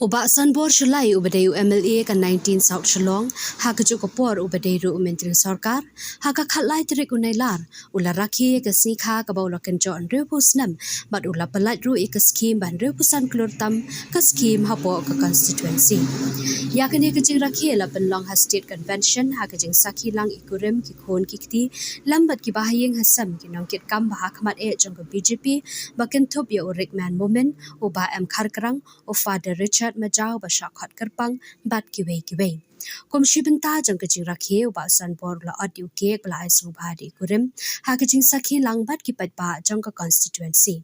Bah Sanbor Shulai ubadeu MLA kan 19 South Shillong, haka jukopor ubadeu menteri sorkar, haka khatlai terik unailar, ula rakhi ke sikha ka baula kan jon riew snem, but ula pelat ru ke scheme ban riew san klur tam ke scheme hapo ke constituency. Yakni ke jingrakhe la penlong ha state convention haka jing sakhi lang ikurim ki khon kikti lambat ki bahayeng hasam ki nongkit kam bah khmat jong ke BJP bakin thup ya urik man moment uba am kharkrang o father Richard Majau Bashakhat Kerpang Bat Kiwei. Komshi benta jang kajing rakhe Bah Sanbor la audio cake la isu bhadi kurim ha kajing sakhi langbat ki paidbah jang ka constituency.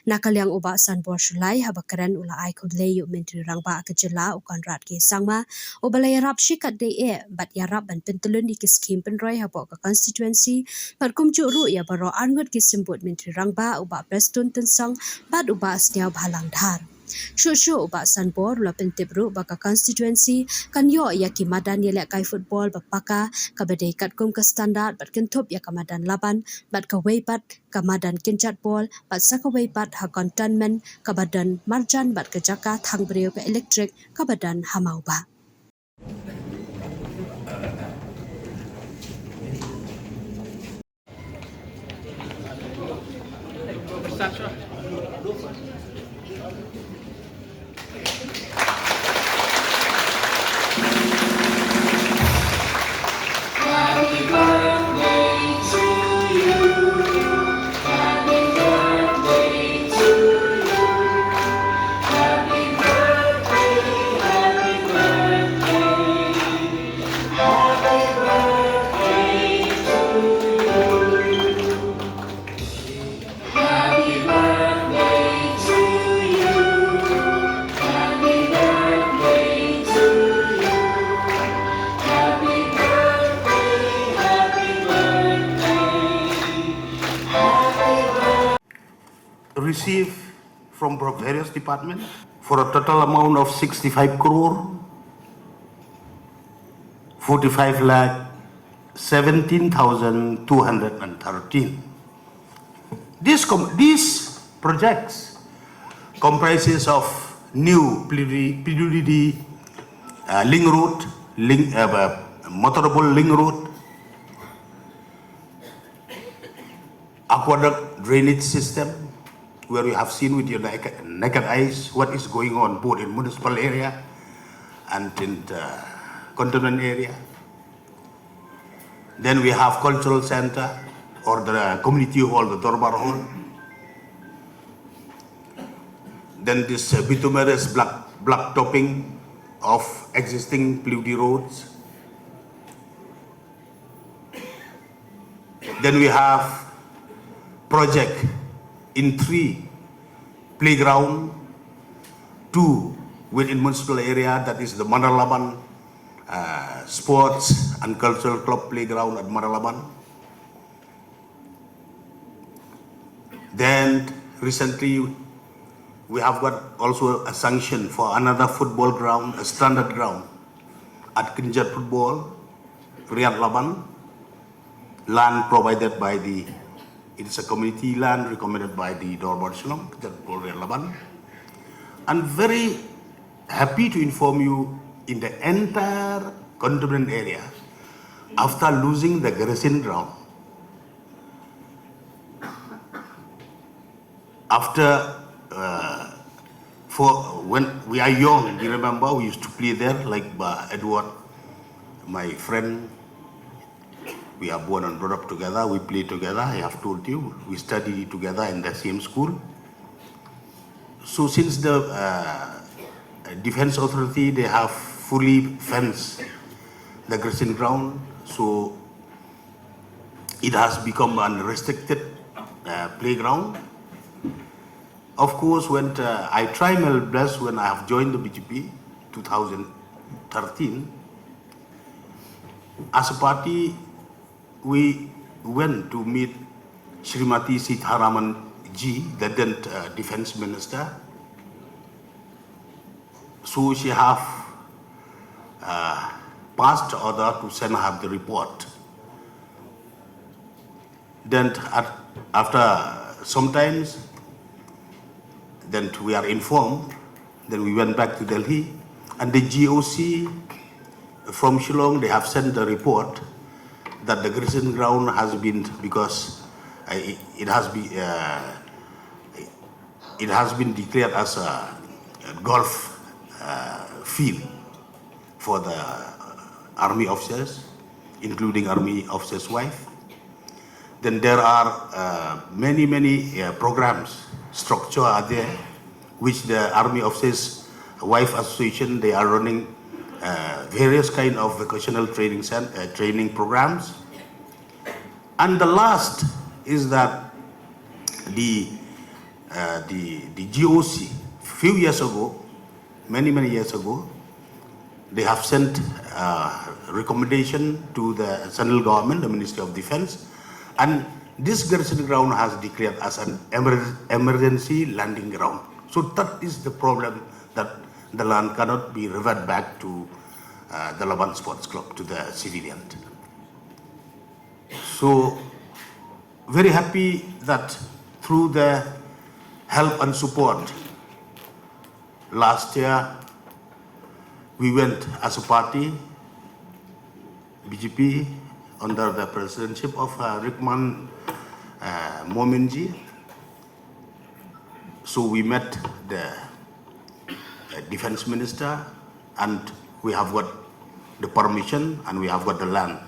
Nakalyang Bah Sanbor Shulai habakaran ula ai khlieh menteri rangba kejela ukanrat ke sangma obalaya rap shikat de bat yarap ban pentulun di scheme pynroi habo ka constituency bat kumju ru ya baro angut ki simbut menteri rangba uba prestun tensang bat uba asniaw bhalang dhar. Shushu Bah Sanbor la pyntip ru baka constituency kan yo ya ki madan yelek kai football bapaka kabadai kat kum ka standard bat kynhup ya kamadan laban bat ka weipat kamadan kinchat ball bat saka weipat ha containment kabadan marjan bat ka jaka thang breu ka electric kabadan hamau ba. Received from various departments for a total amount of 65 crore 45 lakh 17,213. These projects comprises of new PWD link road, motorable link road, aqueduct drainage system, where you have seen with your naked eyes what is going on both in municipal area and in the cantonment area. Then we have cultural center or the community hall, the Dorbar Hall. Then this bituminous block topping of existing PWD roads. Then we have project in 3 playground, 2 within municipal area, that is the Manalaban Sports and Cultural Club playground at Manalaban. Then recently we have got also a sanction for another football ground, a standard ground at Kinjat Football, Riyadh Laban, land provided by it is a community land recommended by the Dorbar Shillong, Laban. I'm very happy to inform you in the entire cantonment area, after losing the garrison ground, when we are young, you remember we used to play there like Edward, my friend. We are born and brought up together, we play together, I have told you, we study together in the same school. So since the Defense Authority, they have fully fenced the grazing ground, so it has become an unrestricted playground. Of course, when I try my best when I have joined the BJP 2013, as a party, we went to meet Srimati Sitharaman Ji, the then defense minister. So she have passed order to send her the report. Then after sometimes, then we are informed Then we went back to Delhi, and the GOC from Shillong, they have sent a report that the grazing ground has been, because it has been declared as a golf field for the army officers, including army officers' wife. Then there are many programs, structure are there, which the army officers' wife association, they are running various kind of vocational training programs. And the last is that the GOC, few years ago, many years ago, they have sent recommendation to the central government, the Ministry of Defense, and this grazing ground has declared as an emergency landing ground. So that is the problem, that the land cannot be reverted back to the Laban Sports Club, to the civilian. So very happy that through the help and support, last year we went as a party, BJP, under the presidency of Rickman Momenji. So we met the defense minister, and we have got the permission, and we have got the land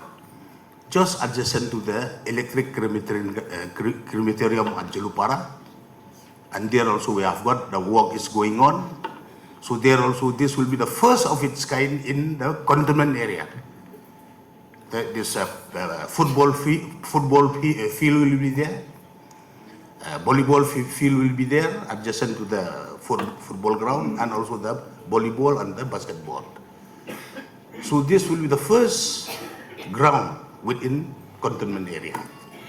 just adjacent to the electric crematorium at Jelupara. And there also we have got, the work is going on. So there also, this will be the first of its kind in the cantonment area. This football field will be there, volleyball field will be there adjacent to the football ground, and also the volleyball and the basketball. So this will be the first ground within cantonment area.